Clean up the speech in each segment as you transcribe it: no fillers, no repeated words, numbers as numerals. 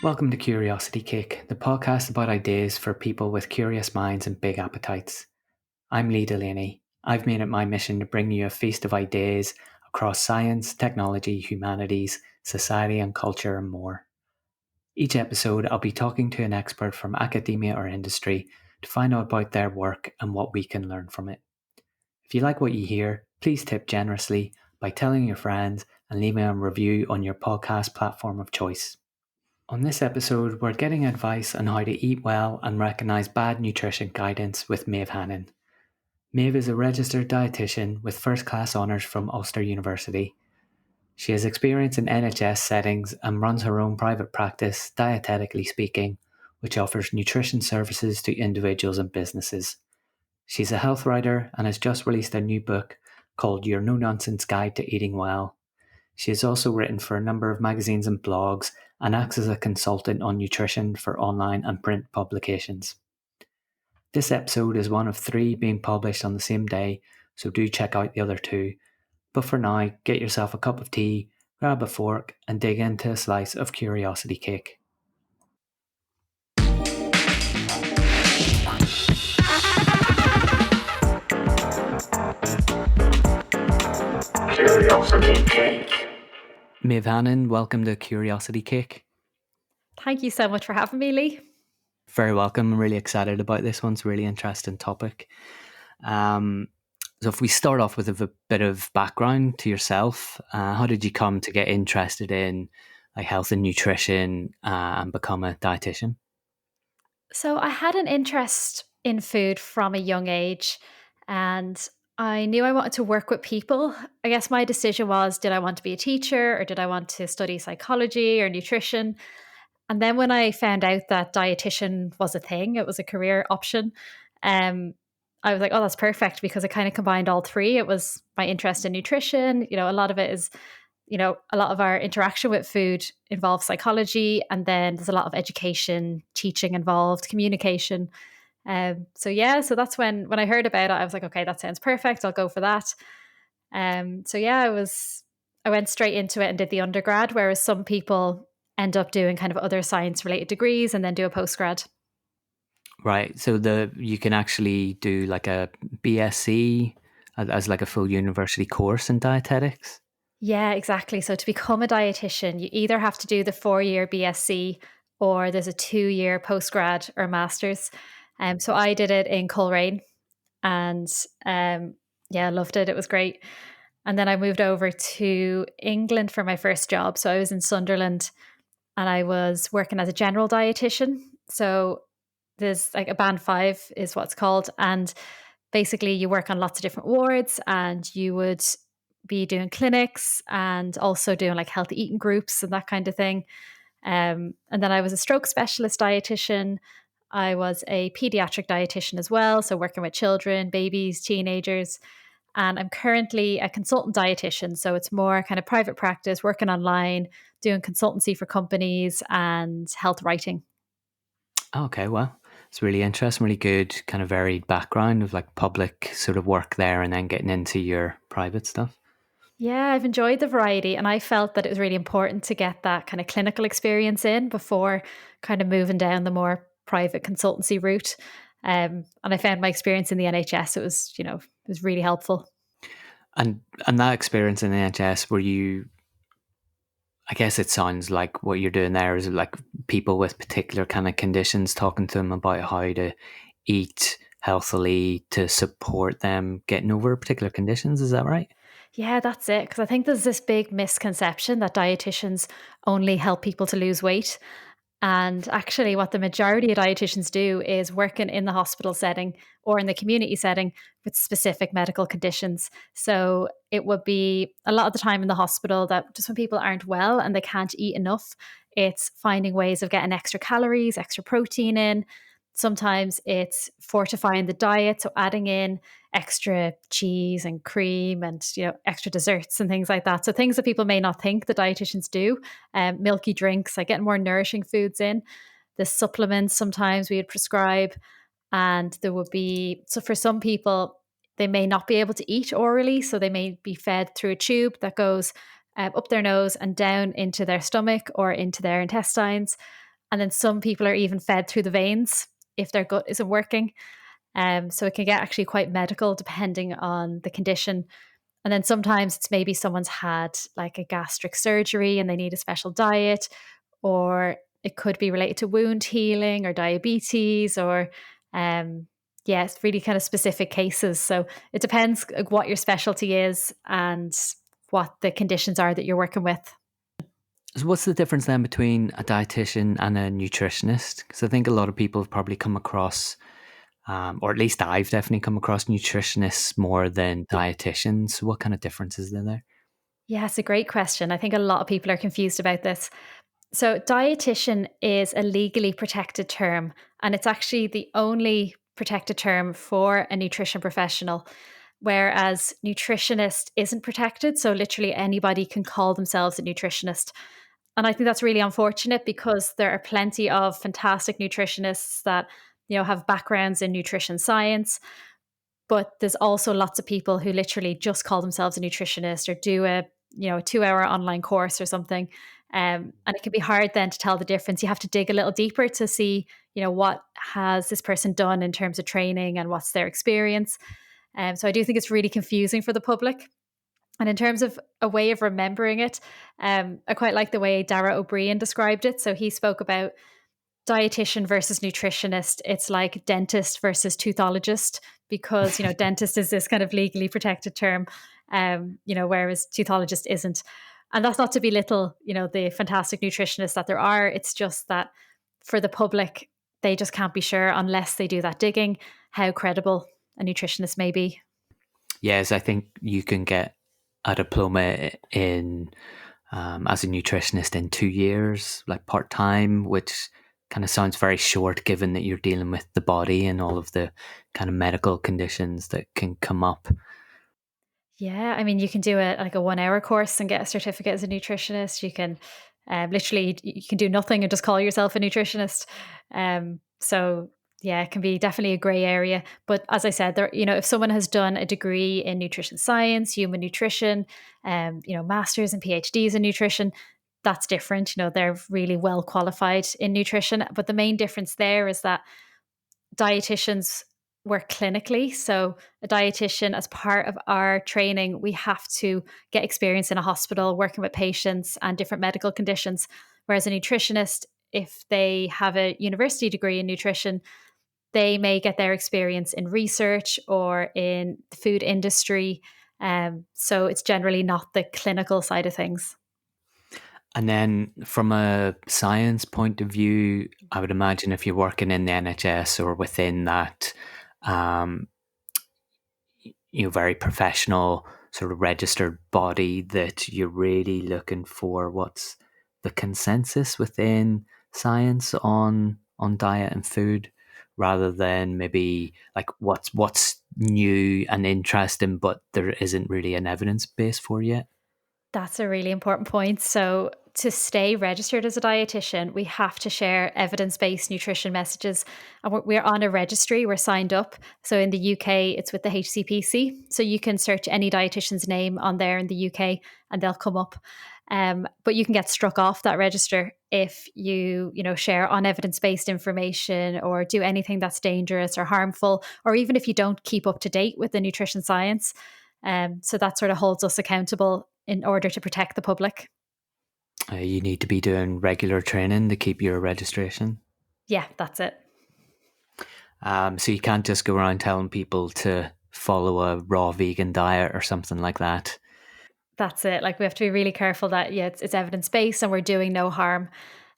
Welcome to Curiosity Cake, the podcast about ideas for people with curious minds and big appetites. I'm Lee Delaney. I've made it my mission to bring you a feast of ideas across science, technology, humanities, society and culture and more. Each episode, I'll be talking to an expert from academia or industry to find out about their work and what we can learn from it. If you like what you hear, please tip generously by telling your friends and leaving a review on your podcast platform of choice. On this episode, we're getting advice on how to eat well and recognise bad nutrition guidance with Maeve Hanan. Maeve is a registered dietitian with first class honours from Ulster University. She has experience in NHS settings and runs her own private practice, Dietetically Speaking, which offers nutrition services to individuals and businesses. She's a health writer and has just released a new book called Your No Nonsense Guide to Eating Well. She has also written for a number of magazines and blogs and acts as a consultant on nutrition for online and print publications. This episode is one of 3 being published on the same day, so do check out the other 2. But for now, get yourself a cup of tea, grab a fork, and dig into a slice of curiosity cake. Curiosity Cake. Maeve Hanan, welcome to Curiosity Cake. Thank you so much for having me, Lee. Very welcome. I'm really excited about this one. It's a really interesting topic. So if we start off with a bit of background to yourself, how did you come to get interested in health and nutrition and become a dietitian? So I had an interest in food from a young age, and I knew I wanted to work with people. I guess my decision was, did I want to be a teacher or did I want to study psychology or nutrition? And then when I found out that dietitian was a thing, it was a career option, I was like, oh, that's perfect because it kind of combined all 3. It was my interest in nutrition. A lot of it is, a lot of our interaction with food involves psychology, and then there's a lot of education, teaching involved, communication. So that's when I heard about it, I was like, okay, that sounds perfect. I'll go for that. I went straight into it and did the undergrad, whereas some people end up doing kind of other science related degrees and then do a postgrad. Right. So you can actually do like a BSc as like a full university course in dietetics. Yeah, exactly. So to become a dietitian, you either have to do the 4-year BSc or there's a 2-year postgrad or master's. So I did it in Coleraine and yeah, loved it. It was great. And then I moved over to England for my first job. So I was in Sunderland and I was working as a general dietitian. So there's like a band 5 is what's called. And basically you work on lots of different wards and you would be doing clinics and also doing like healthy eating groups and that kind of thing. And then I was a stroke specialist dietitian. I was a pediatric dietitian as well. So working with children, babies, teenagers. And I'm currently a consultant dietitian. So it's more kind of private practice, working online, doing consultancy for companies and health writing. Okay, well, it's really interesting, really good kind of varied background of like public sort of work there and then getting into your private stuff. Yeah, I've enjoyed the variety, and I felt that it was really important to get that kind of clinical experience in before kind of moving down the more private consultancy route. And I found my experience in the NHS, it was really helpful. And that experience in the NHS, were you, I guess it sounds like what you're doing there is like people with particular kind of conditions, talking to them about how to eat healthily to support them getting over particular conditions. Is that right? Yeah, that's it. Because I think there's this big misconception that dietitians only help people to lose weight. And actually, what the majority of dietitians do is working in the hospital setting or in the community setting with specific medical conditions. So it would be a lot of the time in the hospital that just when people aren't well and they can't eat enough, it's finding ways of getting extra calories, extra protein in. Sometimes it's fortifying the diet, so adding in extra cheese and cream and extra desserts and things like that. So things that people may not think the dietitians do, milky drinks, like getting more nourishing foods in. The supplements sometimes we would prescribe, and there would be, so for some people they may not be able to eat orally, so they may be fed through a tube that goes up their nose and down into their stomach or into their intestines. And then some people are even fed through the veins if their gut isn't working. So it can get actually quite medical depending on the condition. And then sometimes it's maybe someone's had like a gastric surgery and they need a special diet, or it could be related to wound healing or diabetes, or yeah, it's really kind of specific cases. So it depends what your specialty is and what the conditions are that you're working with. So what's the difference then between a dietitian and a nutritionist? Because I think a lot of people have probably come across, or at least I've definitely come across nutritionists more than dietitians. So what kind of difference is there? Yeah, it's a great question. I think a lot of people are confused about this. So, dietitian is a legally protected term, and it's actually the only protected term for a nutrition professional, whereas nutritionist isn't protected. So, literally anybody can call themselves a nutritionist. And I think that's really unfortunate because there are plenty of fantastic nutritionists that, have backgrounds in nutrition science, but there's also lots of people who literally just call themselves a nutritionist or do a 2-hour online course or something. And it can be hard then to tell the difference. You have to dig a little deeper to see, what has this person done in terms of training and what's their experience. So I do think it's really confusing for the public. And in terms of a way of remembering it, I quite like the way Dara O'Brien described it. So he spoke about dietitian versus nutritionist. It's like dentist versus toothologist, because dentist is this kind of legally protected term, whereas toothologist isn't. And that's not to belittle the fantastic nutritionists that there are. It's just that for the public, they just can't be sure unless they do that digging how credible a nutritionist may be. Yes, I think you can get a diploma in as a nutritionist in 2 years, like part time, which kind of sounds very short given that you're dealing with the body and all of the kind of medical conditions that can come up. Yeah, I mean, you can do a 1-hour course and get a certificate as a nutritionist. You can literally you can do nothing and just call yourself a nutritionist. So yeah, it can be definitely a grey area. But as I said, there, if someone has done a degree in nutrition science, human nutrition, masters and PhDs in nutrition, that's different. They're really well qualified in nutrition. But the main difference there is that dietitians work clinically. So, a dietitian, as part of our training, we have to get experience in a hospital working with patients and different medical conditions. Whereas a nutritionist, if they have a university degree in nutrition, they may get their experience in research or in the food industry. So, it's generally not the clinical side of things. And then from a science point of view, I would imagine if you're working in the NHS or within that, um, very professional sort of registered body, that you're really looking for what's the consensus within science on diet and food, rather than maybe like what's new and interesting, but there isn't really an evidence base for yet. That's a really important point. So, to stay registered as a dietitian, we have to share evidence based nutrition messages. And we're on a registry, we're signed up. So, in the UK, it's with the HCPC. So, you can search any dietitian's name on there in the UK and they'll come up. But you can get struck off that register if you share unevidence based information or do anything that's dangerous or harmful, or even if you don't keep up to date with the nutrition science. So that sort of holds us accountable in order to protect the public. You need to be doing regular training to keep your registration. Yeah, that's it. So you can't just go around telling people to follow a raw vegan diet or something like that. That's it. Like we have to be really careful that it's evidence based and we're doing no harm.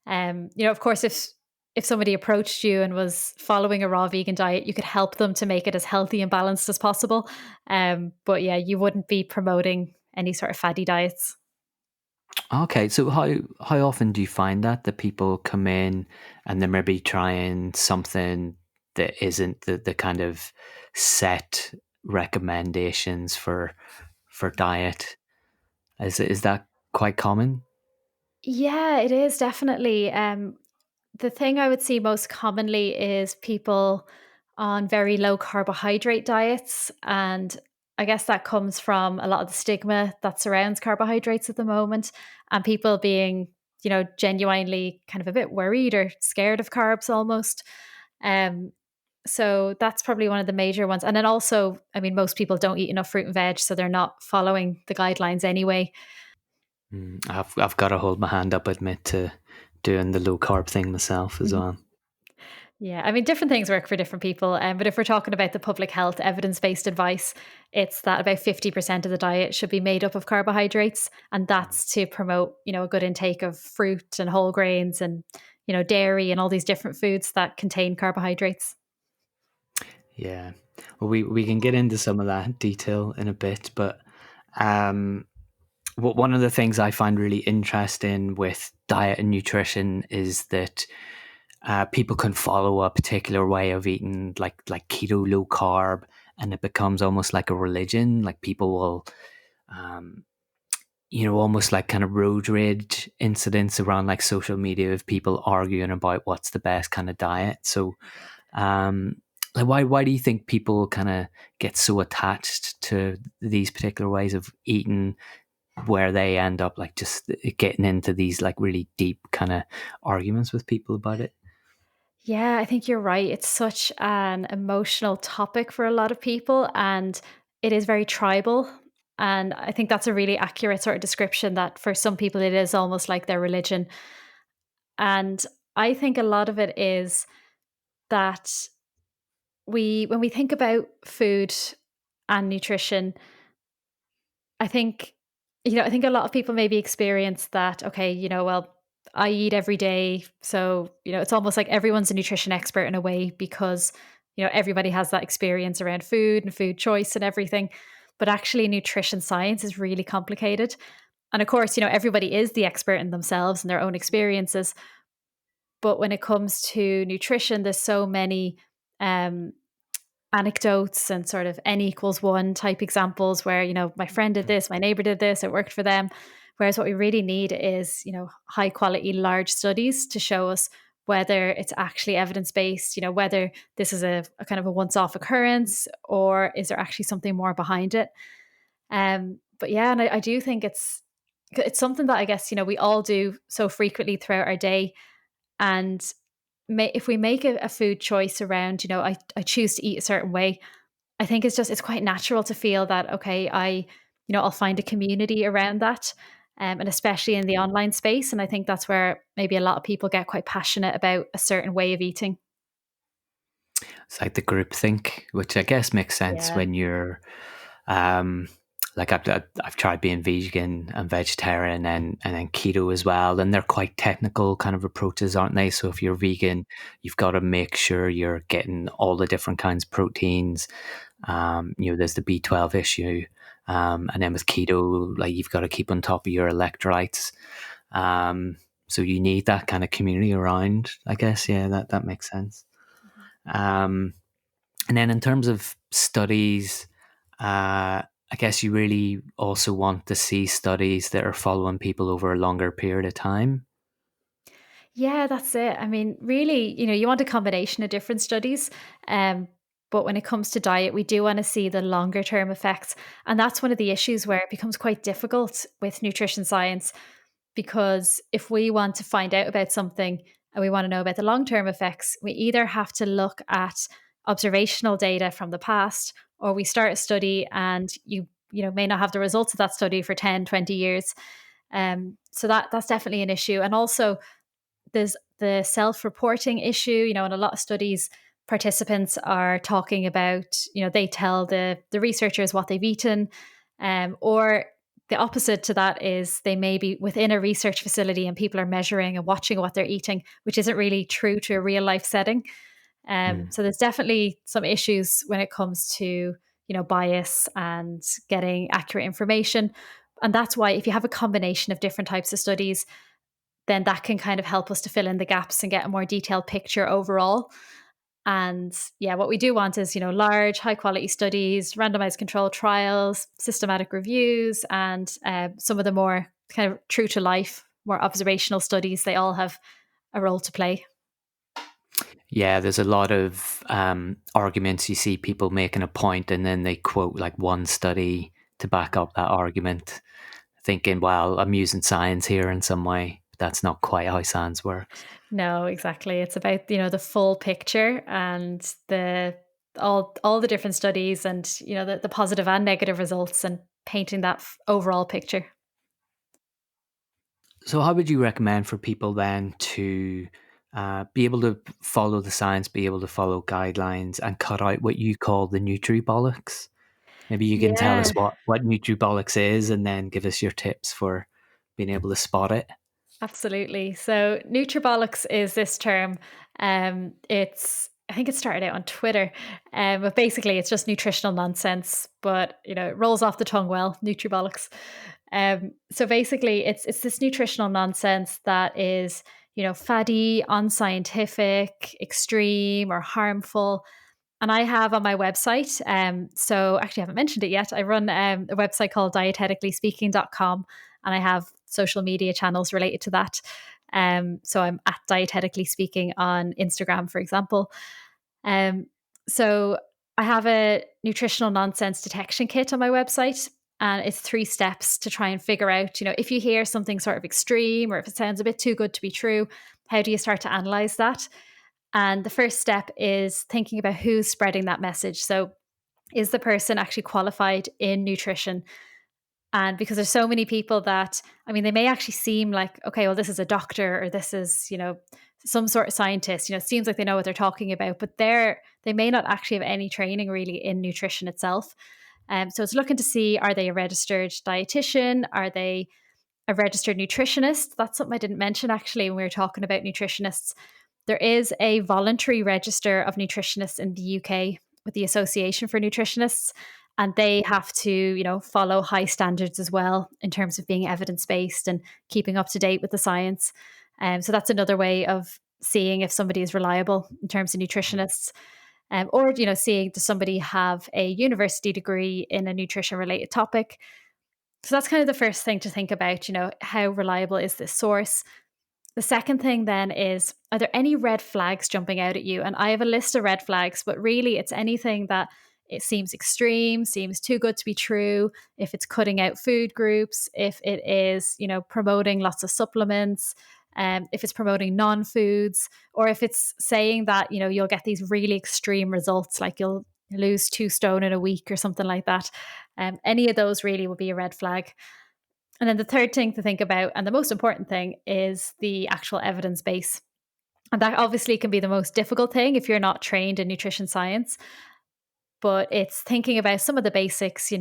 Of course, if somebody approached you and was following a raw vegan diet, you could help them to make it as healthy and balanced as possible. But yeah, you wouldn't be promoting any sort of fatty diets. Okay, so how often do you find that people come in and they're maybe trying something that isn't the kind of set recommendations for diet? Is that quite common? Yeah, it is definitely. The thing I would see most commonly is people on very low carbohydrate diets. And I guess that comes from a lot of the stigma that surrounds carbohydrates at the moment and people being, genuinely kind of a bit worried or scared of carbs almost. Um, so that's probably one of the major ones. And then also, I mean, most people don't eat enough fruit and veg, so they're not following the guidelines anyway. I've got to hold my hand up, admit to doing the low carb thing myself as well. Yeah, I mean, different things work for different people. But if we're talking about the public health evidence based advice, it's that about 50% of the diet should be made up of carbohydrates. And that's to promote, a good intake of fruit and whole grains and, dairy and all these different foods that contain carbohydrates. Yeah. Well, we can get into some of that detail in a bit, but one of the things I find really interesting with diet and nutrition is that people can follow a particular way of eating, like keto, low carb, and it becomes almost like a religion. Like people will, almost like kind of road rage incidents around like social media of people arguing about what's the best kind of diet. So, like why do you think people kind of get so attached to these particular ways of eating, where they end up like just getting into these like really deep kind of arguments with people about it? Yeah, I think you're right. It's such an emotional topic for a lot of people, and it is very tribal. And I think that's a really accurate sort of description that for some people it is almost like their religion. And I think a lot of it is that when we think about food and nutrition, I think, I think a lot of people maybe experience that, okay, well, I eat every day. So, it's almost like everyone's a nutrition expert in a way because, everybody has that experience around food and food choice and everything. But actually, nutrition science is really complicated. And of course, everybody is the expert in themselves and their own experiences. But when it comes to nutrition, there's so many um, anecdotes and sort of n equals one type examples where, my friend did this, my neighbor did this, it worked for them. Whereas what we really need is, high quality, large studies to show us whether it's actually evidence based, whether this is a kind of a once off occurrence or is there actually something more behind it. But yeah, and I do think it's something that I guess, we all do so frequently throughout our day. And if we make a food choice around, I choose to eat a certain way, I think it's quite natural to feel that, okay, I'll find a community around that. And especially in the online space. And I think that's where maybe a lot of people get quite passionate about a certain way of eating. It's like the group think, which I guess makes sense Yeah. when you're um like I've tried being vegan and vegetarian and then keto as well, and they're quite technical kind of approaches, aren't they? So if you're vegan, you've got to make sure you're getting all the different kinds of proteins. There's the B12 issue, and then with keto, like you've got to keep on top of your electrolytes. So you need that kind of community around, I guess. Yeah, that makes sense. Um, and then in terms of studies, I guess you really also want to see studies that are following people over a longer period of time. Yeah, that's it. I mean, really, you want a combination of different studies. Um, but when it comes to diet, we do want to see the longer term effects. And that's one of the issues where it becomes quite difficult with nutrition science. Because if we want to find out about something and we want to know about the long term effects, we either have to look at observational data from the past or we start a study and you may not have the results of that study for 10, 20 years. So that's definitely an issue. And also there's the self-reporting issue, in a lot of studies, participants are talking about, they tell the researchers what they've eaten, or the opposite to that is they may be within a research facility and people are measuring and watching what they're eating, which isn't really true to a real life setting. Mm. So there's definitely some issues when it comes to, bias and getting accurate information. And that's why if you have a combination of different types of studies, then that can kind of help us to fill in the gaps and get a more detailed picture overall. And yeah, what we do want is, large, high quality studies, randomized controlled trials, systematic reviews, and some of the more kind of true to life, more observational studies. They all have a role to play. Yeah, there's a lot of arguments. You see people making a point and then they quote like one study to back up that argument, thinking, well, I'm using science here in some way. that's not quite how science works. No, exactly. It's about, the full picture and the all the different studies and, the positive and negative results and painting that overall picture. So, how would you recommend for people then to be able to follow the science, be able to follow guidelines, and cut out what you call the nutribollocks? Maybe you can tell Yeah. us what nutribollocks is, and then give us your tips for being able to spot it. Absolutely. So nutribollocks is this term. It's I think it started out on Twitter, but basically it's just nutritional nonsense. But it rolls off the tongue well. Nutribollocks. So basically, it's this nutritional nonsense that is faddy, unscientific, extreme, or harmful. And I have on my website, so actually I haven't mentioned it yet. I run a website called dieteticallyspeaking.com, and I have social media channels related to that. So I'm at Dietetically Speaking on Instagram, for example. Um, so I have a nutritional nonsense detection kit on my website, and it's 3 steps to try and figure out, if you hear something sort of extreme or if it sounds a bit too good to be true, how do you start to analyze that? And the first step is thinking about who's spreading that message. So, is the person actually qualified in nutrition? And because there's so many people that, I mean, they may actually seem like, okay, well, this is a doctor or this is, some sort of scientist, it seems like they know what they're talking about, but they may not actually have any training really in nutrition itself. So it's looking to see, are they a registered dietitian? Are they a registered nutritionist? That's something I didn't mention actually when we were talking about nutritionists. There is a voluntary register of nutritionists in the UK with the Association for Nutritionists, and they have to, follow high standards as well in terms of being evidence based and keeping up to date with the science. So that's another way of seeing if somebody is reliable in terms of nutritionists. Or seeing does somebody have a university degree in a nutrition related topic. So that's kind of the first thing to think about. How reliable is this source? The second thing then is, are there any red flags jumping out at you? And I have a list of red flags, but really it's anything that it seems extreme, seems too good to be true. If it's cutting out food groups, if it is, promoting lots of supplements, if it's promoting non-foods, or if it's saying that, you'll get these really extreme results, like you'll lose 2 stone in a week or something like that. Any of those really would be a red flag. And then the third thing to think about, and the most important thing, is the actual evidence base. And that obviously can be the most difficult thing if you're not trained in nutrition science. But it's thinking about some of the basics,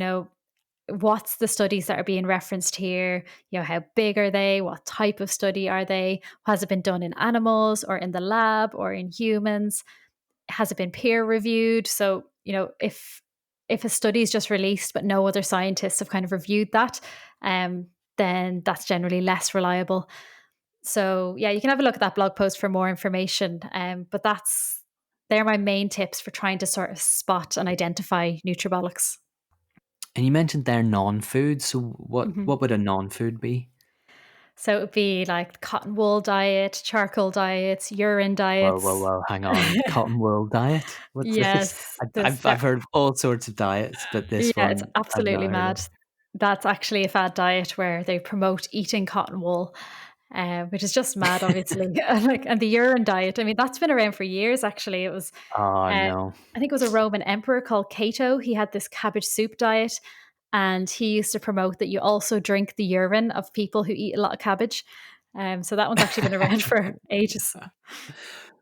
what's the studies that are being referenced here? How big are they? What type of study are they? Has it been done in animals or in the lab or in humans? Has it been peer reviewed? So, if a study is just released but no other scientists have kind of reviewed that, then that's generally less reliable. So yeah, you can have a look at that blog post for more information. But they're my main tips for trying to sort of spot and identify nutribolics. And you mentioned they're non-food. So, Mhm. what would a non-food be? So it would be like cotton wool diet, charcoal diets, urine Whoa, whoa, diets. whoa! Hang on, cotton wool diet. What's this? Yes, I've heard of all sorts of diets, but this yeah, it's one I've not absolutely heard of. mad. That's actually a fad diet where they promote eating cotton wool, which is just mad, obviously. And the urine diet, I mean, that's been around for years, actually. It was, Oh uh, no. I think it was a Roman emperor called Cato. He had this cabbage soup diet, and he used to promote that you also drink the urine of people who eat a lot of cabbage. So that one's actually been around for ages.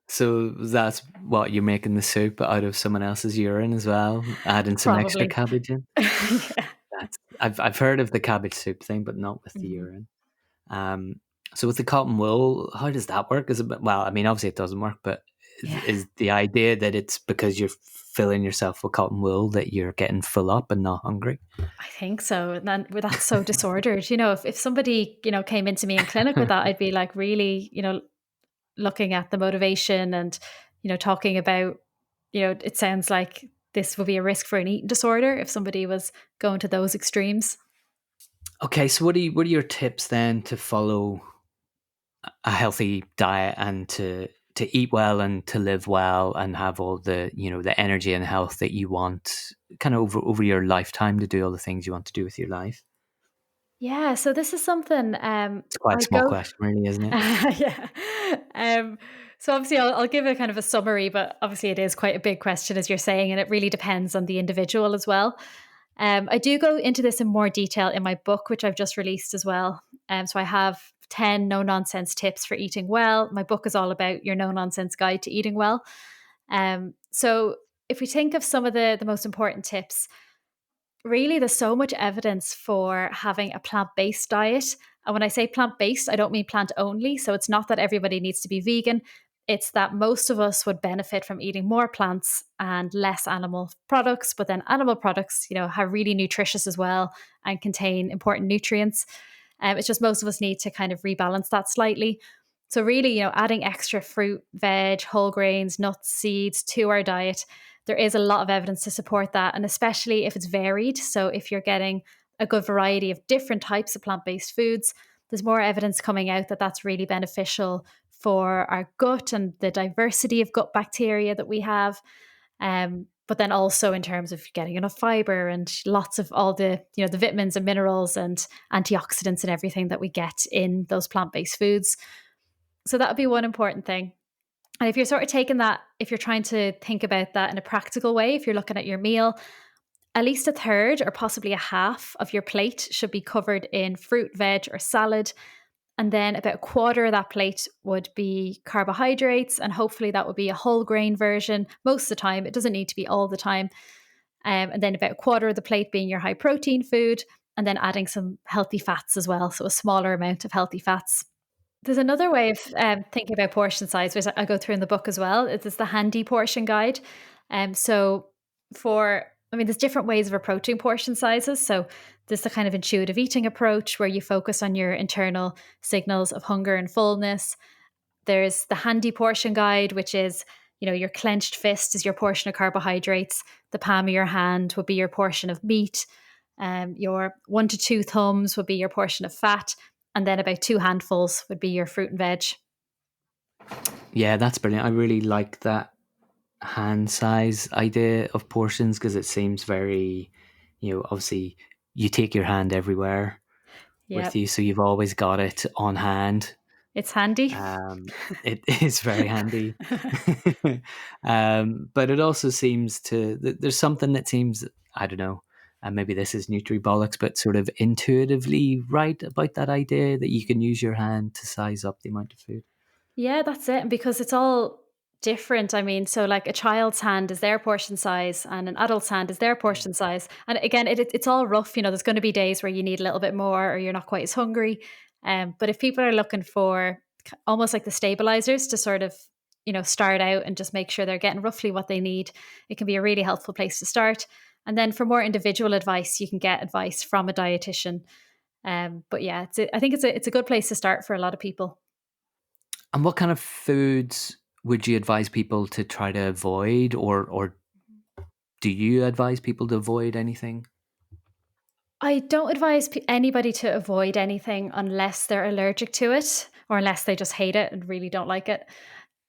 So that's what you're making the soup out of someone else's urine as well, adding some extra Probably. cabbage in. Yeah. That's I've heard of the cabbage soup thing, but not with the Mhm. urine. Um, so with the cotton wool, how does that work? Is it well? I mean, obviously it doesn't work, but Yeah. is the idea that it's because you're filling yourself with cotton wool that you're getting full up and not hungry? I think so. And then well, that's so disordered. If somebody, came into me in clinic with that, I'd be like really, looking at the motivation and, talking about, it sounds like this would be a risk for an eating disorder if somebody was going to those extremes. Okay, so what are your tips then to follow a healthy diet and to eat well and to live well and have all the the energy and health that you want kind of over your lifetime to do all the things you want to do with your life? Yeah, so this is something, It's quite a I small go question, really, isn't it? yeah. So obviously I'll give a kind of a summary, but obviously it is quite a big question as you're saying, and it really depends on the individual as well. I do go into this in more detail in my book, which I've just released as well. So I have 10 no nonsense tips for eating well. My book is all about your no nonsense guide to eating well. So if we think of some of the most important tips, really, there's so much evidence for having a plant based diet. And when I say plant based, I don't mean plant only. So it's not that everybody needs to be vegan. It's that most of us would benefit from eating more plants and less animal products. But then animal products, are really nutritious as well and contain important nutrients. It's just most of us need to kind of rebalance that slightly. So really, adding extra fruit, veg, whole grains, nuts, seeds to our diet, there is a lot of evidence to support that, and especially if it's varied. So if you're getting a good variety of different types of plant-based foods, there's more evidence coming out that that's really beneficial for our gut and the diversity of gut bacteria that we have. But then also in terms of getting enough fiber and lots of all the vitamins and minerals and antioxidants and everything that we get in those plant-based foods. So that would be one important thing. And if you're sort of taking that, if you're trying to think about that in a practical way, if you're looking at your meal, at least a third or possibly a half of your plate should be covered in fruit, veg, or salad. And then about a quarter of that plate would be carbohydrates. And hopefully that would be a whole grain version most of the time. It doesn't need to be all the time. And then about a quarter of the plate being your high protein food. And then adding some healthy fats as well. So a smaller amount of healthy fats. There's another way of thinking about portion size, which I go through in the book as well. It is the handy portion guide. So there's different ways of approaching portion sizes. So there's the kind of intuitive eating approach where you focus on your internal signals of hunger and fullness. There's the handy portion guide, which is, your clenched fist is your portion of carbohydrates. The palm of your hand would be your portion of meat. Your 1 to 2 thumbs would be your portion of fat. And then about 2 handfuls would be your fruit and veg. Yeah, that's brilliant. I really like that hand size idea of portions because it seems very, obviously you take your hand everywhere with Yep. you, so you've always got it on hand. It's handy. It is very handy. But it also seems there's something that seems, I don't know, and maybe this is nutribollocks, but sort of intuitively right about that idea that you can use your hand to size up the amount of food. Yeah, that's it. And because it's all different. I mean, so like a child's hand is their portion size and an adult's hand is their Yeah. portion size. And again, it's all rough. There's going to be days where you need a little bit more or you're not quite as hungry. But if people are looking for almost like the stabilizers to sort of, start out and just make sure they're getting roughly what they need, it can be a really helpful place to start. And then for more individual advice, you can get advice from a dietitian. But yeah, I think it's a good place to start for a lot of people. And what kind of foods would you advise people to try to avoid, or do you advise people to avoid anything? I don't advise anybody to avoid anything unless they're allergic to it or unless they just hate it and really don't like it.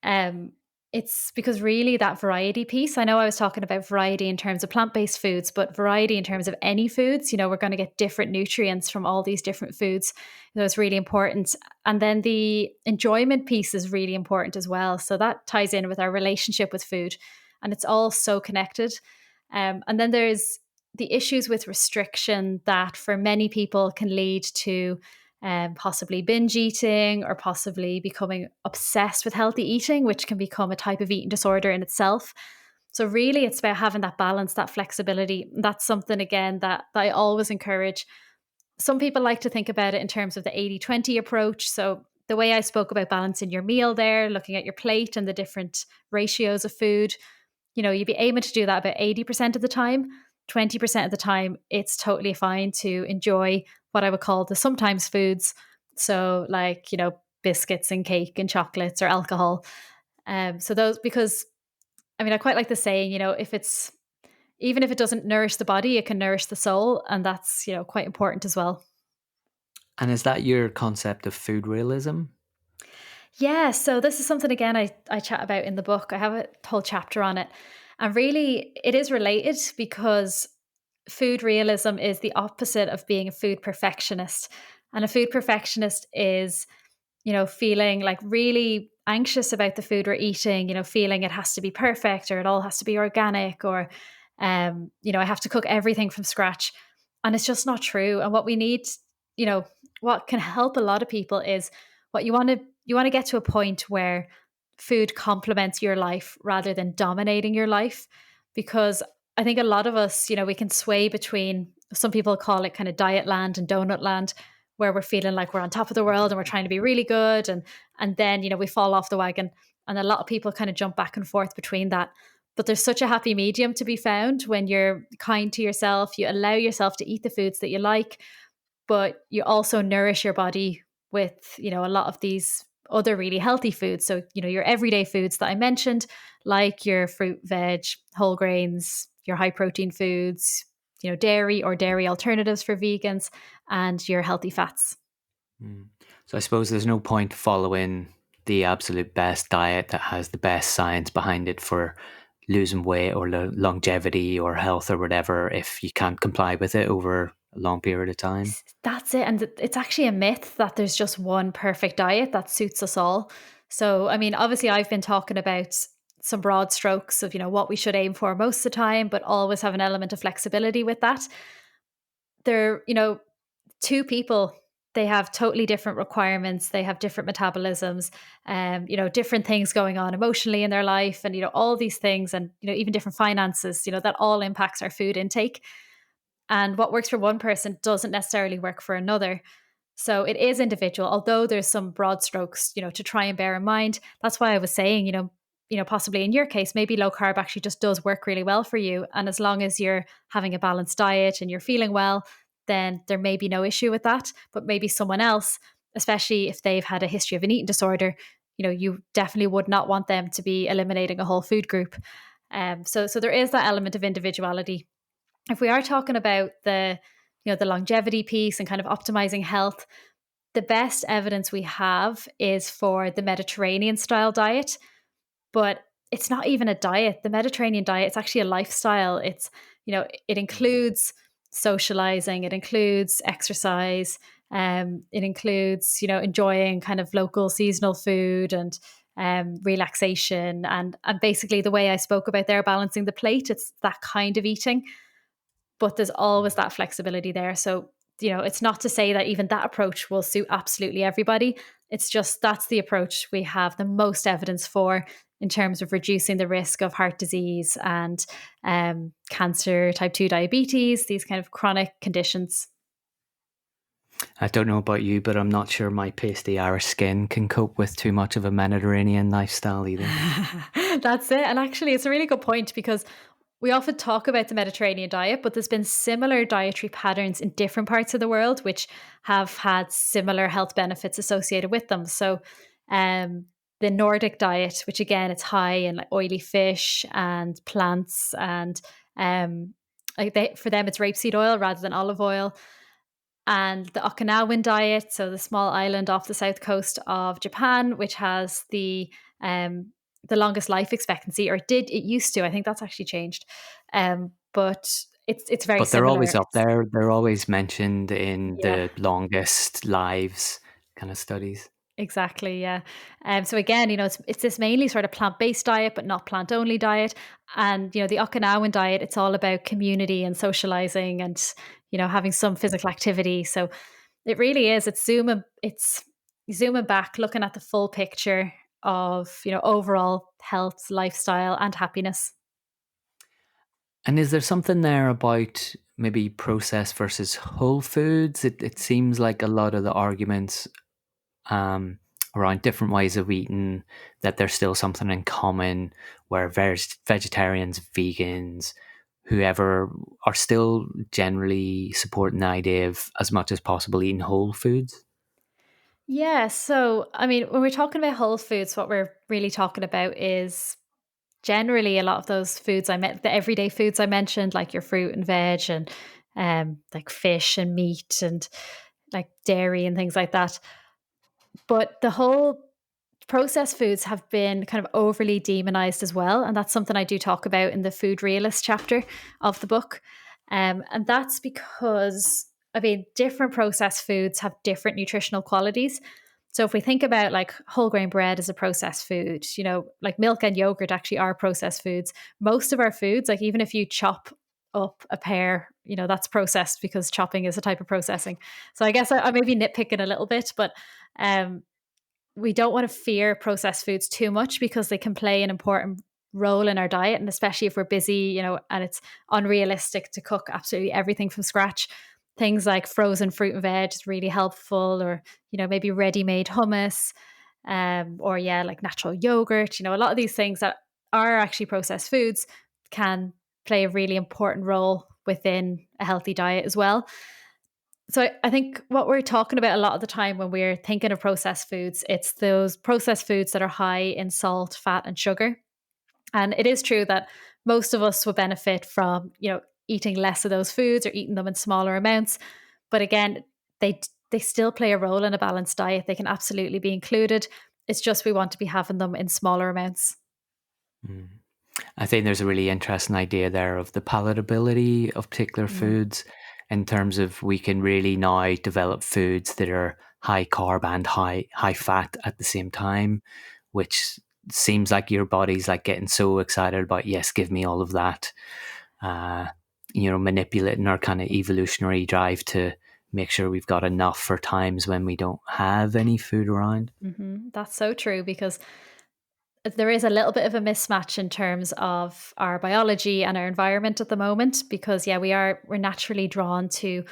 Um, it's because really that variety piece. I know I was talking about variety in terms of plant-based foods, but variety in terms of any foods. We're going to get different nutrients from all these different foods. It's really important. And then the enjoyment piece is really important as well. So that ties in with our relationship with food, and it's all so connected. And then there's the issues with restriction that for many people can lead to possibly binge eating or possibly becoming obsessed with healthy eating, which can become a type of eating disorder in itself. So, really, it's about having that balance, that flexibility. That's something, again, that I always encourage. Some people like to think about it in terms of the 80-20 approach. So, the way I spoke about balancing your meal there, looking at your plate and the different ratios of food, you'd be aiming to do that about 80% of the time. 20% of the time, it's totally fine to enjoy what I would call the sometimes foods. So, like, biscuits and cake and chocolates or alcohol. So, those, because I quite like the saying, even if it doesn't nourish the body, it can nourish the soul. And that's, quite important as well. And is that your concept of food realism? Yeah, so this is something again I chat about in the book. I have a whole chapter on it. And really it is related because food realism is the opposite of being a food perfectionist. And a food perfectionist is, feeling like really anxious about the food we're eating, feeling it has to be perfect or it all has to be organic or, I have to cook everything from scratch. And it's just not true. And what we need, you know, what can help a lot of people is what you want to get to a point where food complements your life rather than dominating your life. Because I think a lot of us, we can sway between, some people call it kind of diet land and donut land, where we're feeling like we're on top of the world and we're trying to be really good, and then we fall off the wagon. And a lot of people kind of jump back and forth between that. But there's such a happy medium to be found when you're kind to yourself, you allow yourself to eat the foods that you like, but you also nourish your body with, a lot of these other really healthy foods. So, your everyday foods that I mentioned, like your fruit, veg, whole grains, your high protein foods, dairy or dairy alternatives for vegans, and your healthy fats. Mm. So I suppose there's no point following the absolute best diet that has the best science behind it for losing weight or longevity or health or whatever if you can't comply with it over a long period of time. That's it. And it's actually a myth that there's just one perfect diet that suits us all. So, I mean, obviously, I've been talking about some broad strokes of, what we should aim for most of the time, but always have an element of flexibility with that. They're, two people, they have totally different requirements, they have different metabolisms, different things going on emotionally in their life, and all these things, and even different finances, that all impacts our food intake. And what works for one person doesn't necessarily work for another. So it is individual, although there's some broad strokes, to try and bear in mind. That's why I was saying, possibly in your case, maybe low carb actually just does work really well for you. And as long as you're having a balanced diet and you're feeling well, then there may be no issue with that. But maybe someone else, especially if they've had a history of an eating disorder, you definitely would not want them to be eliminating a whole food group. So there is that element of individuality. If we are talking about the longevity piece and kind of optimizing health, the best evidence we have is for the Mediterranean style diet, but it's not even a diet. The Mediterranean diet, it's actually a lifestyle. It includes socializing, it includes exercise, it includes, enjoying kind of local seasonal food and relaxation. And basically the way I spoke about there, balancing the plate, it's that kind of eating, but there's always that flexibility there. So, it's not to say that even that approach will suit absolutely everybody. It's just that's the approach we have the most evidence for in terms of reducing the risk of heart disease and cancer, type 2 diabetes, these kind of chronic conditions. I don't know about you, but I'm not sure my pasty Irish skin can cope with too much of a Mediterranean lifestyle either. That's it. And actually, it's a really good point because we often talk about the Mediterranean diet, but there's been similar dietary patterns in different parts of the world, which have had similar health benefits associated with them. So, the Nordic diet, which again, it's high in like oily fish and plants, and for them, it's rapeseed oil rather than olive oil. And the Okinawan diet, so the small island off the south coast of Japan, which has the longest life expectancy, or it used to. I think that's actually changed, but it's very But they're similar. always up there. They're always mentioned in Yeah, the longest lives kind of studies. exactly. Yeah. So again, it's this mainly sort of plant based diet, but not plant only diet. And the Okinawan diet, it's all about community and socializing, and having some physical activity. So it really is. It's zooming back, looking at the full picture of, overall health, lifestyle, and happiness. And is there something there about maybe processed versus whole foods? It seems like a lot of the arguments um, around different ways of eating, that there's still something in common where vegetarians, vegans, whoever are still generally supporting the idea of as much as possible eating whole foods. Yeah. So, I mean, when we're talking about whole foods, what we're really talking about is generally a lot of those foods the everyday foods I mentioned, like your fruit and veg, and like fish and meat, and like dairy and things like that. But the whole processed foods have been kind of overly demonized as well. And that's something I do talk about in the food realist chapter of the book. And that's because, I mean, different processed foods have different nutritional qualities. So if we think about like whole grain bread as a processed food, like milk and yogurt actually are processed foods. Most of our foods, like even if you chop up a pear, that's processed because chopping is a type of processing. So I guess I may be nitpicking a little bit, but um, we don't want to fear processed foods too much because they can play an important role in our diet. And especially if we're busy, and it's unrealistic to cook absolutely everything from scratch. Things like frozen fruit and veg is really helpful, or, maybe ready made hummus, or, yeah, like natural yogurt. A lot of these things that are actually processed foods can play a really important role within a healthy diet as well. So I think what we're talking about a lot of the time when we're thinking of processed foods, it's those processed foods that are high in salt, fat, and sugar. And it is true that most of us will benefit from, eating less of those foods or eating them in smaller amounts. But again, they still play a role in a balanced diet. They can absolutely be included. It's just we want to be having them in smaller amounts. Mm. I think there's a really interesting idea there of the palatability of particular Mm. foods, in terms of we can really now develop foods that are high carb and high fat at the same time, which seems like your body's like getting so excited about, yes, give me all of that. Uh, manipulating our kind of evolutionary drive to make sure we've got enough for times when we don't have any food around. That's so true, because there is a little bit of a mismatch in terms of our biology and our environment at the moment, because yeah, we're naturally drawn to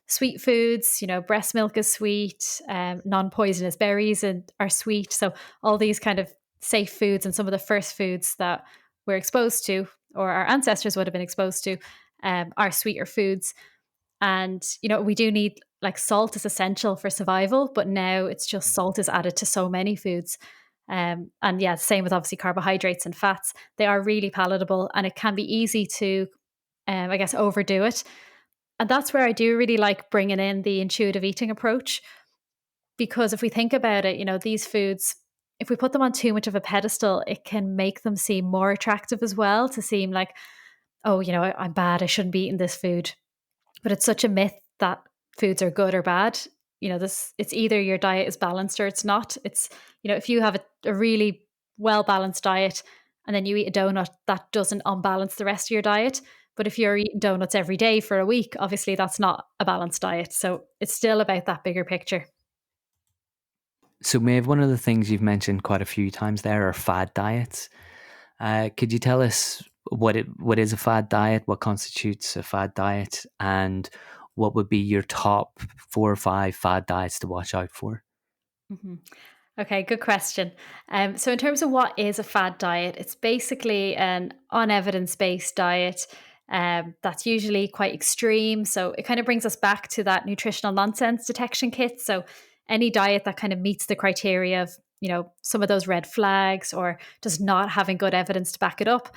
sweet foods. Breast milk is sweet, non-poisonous berries and are sweet. So all these kind of safe foods, and some of the first foods that we're exposed to, or our ancestors would have been exposed to, are sweeter foods. And we do need, like, salt is essential for survival, but now it's just salt is added to so many foods. And yeah, same with obviously carbohydrates and fats. They are really palatable, and it can be easy to, I guess, overdo it. And that's where I do really like bringing in the intuitive eating approach, because if we think about it, these foods, if we put them on too much of a pedestal, it can make them seem more attractive as well, to seem like, oh, I'm bad, I shouldn't be eating this food. But it's such a myth that foods are good or bad. This it's either your diet is balanced or it's not. It's, if you have a really well balanced diet and then you eat a donut, that doesn't unbalance the rest of your diet. But if you're eating donuts every day for a week, obviously that's not a balanced diet. So it's still about that bigger picture. So, Maeve, one of the things you've mentioned quite a few times there are fad diets. Could you tell us what is a fad diet, what constitutes a fad diet, and what would be your top 4 or 5 fad diets to watch out for? Mhm. Okay, good question. So, in terms of what is a fad diet, it's basically an unevidence based diet, that's usually quite extreme. So, it kind of brings us back to that nutritional nonsense detection kit. So, any diet that kind of meets the criteria of, some of those red flags, or does not having good evidence to back it up,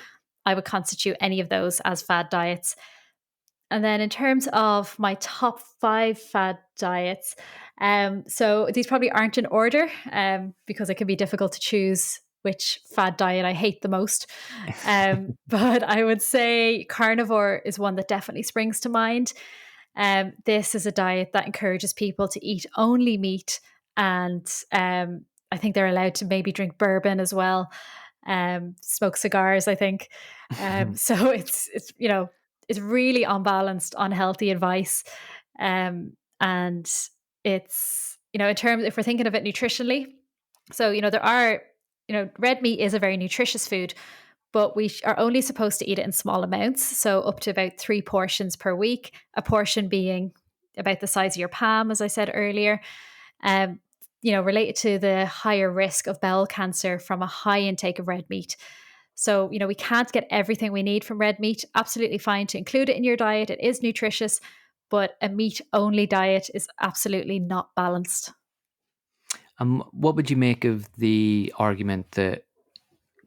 I would constitute any of those as fad diets. And then in terms of my top 5 fad diets, so these probably aren't in order, because it can be difficult to choose which fad diet I hate the most. But I would say carnivore is one that definitely springs to mind. This is a diet that encourages people to eat only meat, and I think they're allowed to maybe drink bourbon as well, smoke cigars, I think. So it's really unbalanced, unhealthy advice. And it's, in terms, if we're thinking of it nutritionally, so, there are, red meat is a very nutritious food, but we are only supposed to eat it in small amounts. So up to about 3 portions per week, a portion being about the size of your palm, as I said earlier. Um, related to the higher risk of bowel cancer from a high intake of red meat. So, we can't get everything we need from red meat. Absolutely fine to include it in your diet. It is nutritious, but a meat only diet is absolutely not balanced. What would you make of the argument that